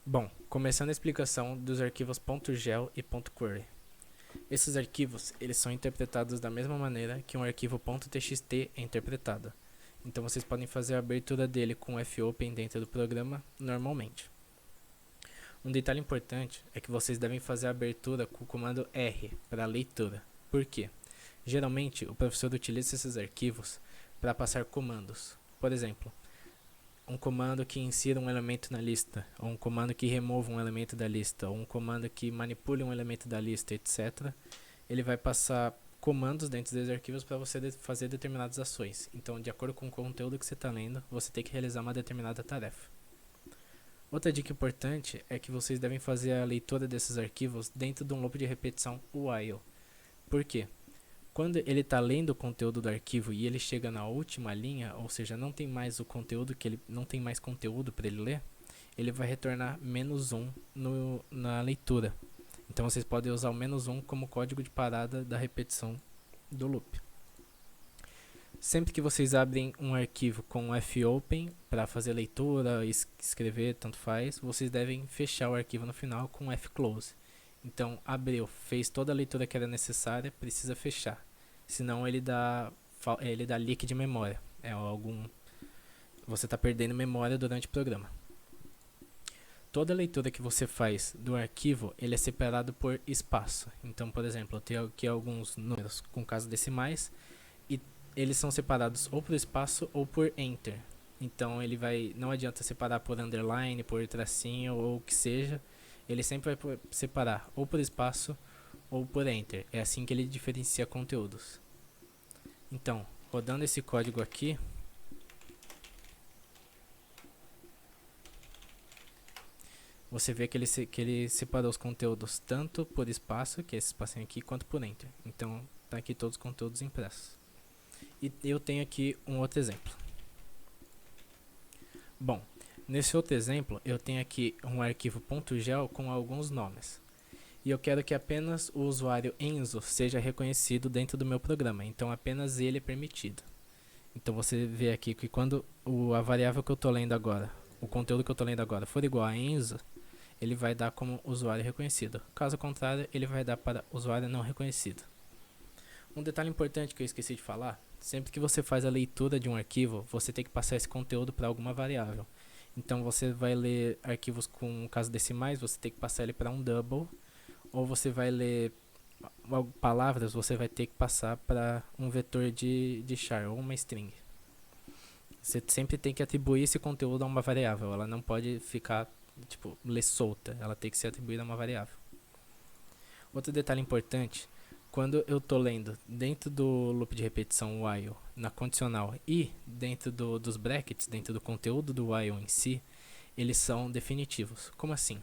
Bom, começando a explicação dos arquivos .gel e .query. Esses arquivos, eles são interpretados da mesma maneira que um arquivo .txt é interpretado. Então vocês podem fazer a abertura dele com fopen dentro do programa normalmente. Um detalhe importante é que vocês devem fazer a abertura com o comando R para leitura. Por quê? Geralmente o professor utiliza esses arquivos para passar comandos. Por exemplo, um comando que insira um elemento na lista, ou um comando que remova um elemento da lista, ou um comando que manipule um elemento da lista, etc. Ele vai passar comandos dentro desses arquivos para você fazer determinadas ações. Então, de acordo com o conteúdo que você está lendo, você tem que realizar uma determinada tarefa. Outra dica importante é que vocês devem fazer a leitura desses arquivos dentro de um loop de repetição while. Por quê? Quando ele está lendo o conteúdo do arquivo e ele chega na última linha, ou seja, não tem mais o conteúdo que ele não tem mais conteúdo para ele ler, ele vai retornar -1 na leitura. Então vocês podem usar o -1 como código de parada da repetição do loop. Sempre que vocês abrem um arquivo com fopen para fazer leitura, escrever, tanto faz, vocês devem fechar o arquivo no final com fclose. Então, abriu, fez toda a leitura que era necessária, precisa fechar. Senão ele dá leak de memória. Você está perdendo memória durante o programa. Toda leitura que você faz do arquivo, ele é separado por espaço. Então, por exemplo, eu tenho aqui alguns números com casas decimais e eles são separados ou por espaço ou por enter. Então, não adianta separar por underline, por tracinho ou o que seja. Ele sempre vai separar ou por espaço ou por enter. É assim que ele diferencia conteúdos. Então, rodando esse código aqui, você vê que ele separou os conteúdos tanto por espaço, que é esse espacinho aqui, quanto por enter. Então, tá aqui todos os conteúdos impressos. E eu tenho aqui um outro exemplo. Bom, nesse outro exemplo, eu tenho aqui um arquivo .gel com alguns nomes. E eu quero que apenas o usuário Enzo seja reconhecido dentro do meu programa. Então, apenas ele é permitido. Então, você vê aqui que quando a variável que eu estou lendo agora, o conteúdo que eu estou lendo agora for igual a Enzo, ele vai dar como usuário reconhecido. Caso contrário, ele vai dar para usuário não reconhecido. Um detalhe importante que eu esqueci de falar, sempre que você faz a leitura de um arquivo, você tem que passar esse conteúdo para alguma variável. Então você vai ler arquivos com casas decimais, você tem que passar ele para um double, ou você vai ler palavras, você vai ter que passar para um vetor de char, ou uma string. Você sempre tem que atribuir esse conteúdo a uma variável, ela não pode ficar, ler solta, ela tem que ser atribuída a uma variável. Outro detalhe importante, quando eu estou lendo dentro do loop de repetição while, na condicional e dentro dos brackets, dentro do conteúdo do while em si, eles são definitivos. Como assim?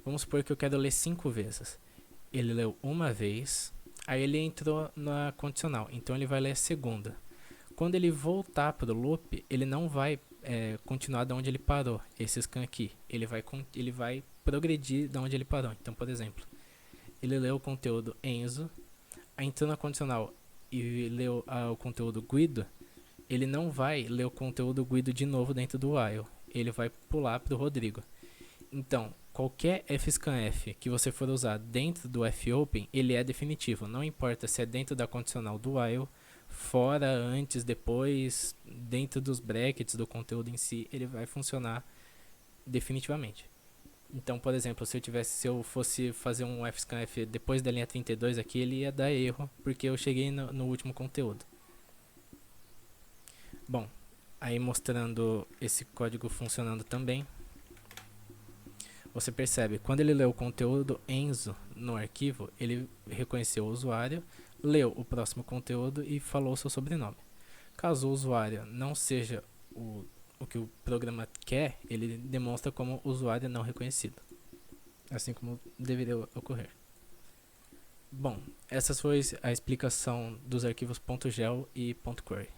Vamos supor que eu quero ler 5 vezes. Ele leu uma vez, aí ele entrou na condicional, então ele vai ler a segunda. Quando ele voltar para o loop, ele não vai continuar de onde ele parou, esse scan aqui. Ele vai progredir de onde ele parou. Então, por exemplo, ele leu o conteúdo Enzo, entrou na condicional e leu o conteúdo Guido, ele não vai ler o conteúdo Guido de novo dentro do while. Ele vai pular para o Rodrigo. Então, qualquer fscanf que você for usar dentro do fopen, ele é definitivo. Não importa se é dentro da condicional do while, fora, antes, depois, dentro dos brackets do conteúdo em si, ele vai funcionar definitivamente. Então, por exemplo, se eu fosse fazer um fscanf depois da linha 32 aqui, ele ia dar erro, porque eu cheguei no último conteúdo. Bom, aí mostrando esse código funcionando também, você percebe, quando ele leu o conteúdo Enzo no arquivo, ele reconheceu o usuário, leu o próximo conteúdo e falou seu sobrenome. Caso o usuário não seja o que o programa quer, ele demonstra como usuário não reconhecido, assim como deveria ocorrer. Bom, essa foi a explicação dos arquivos .gel e .query.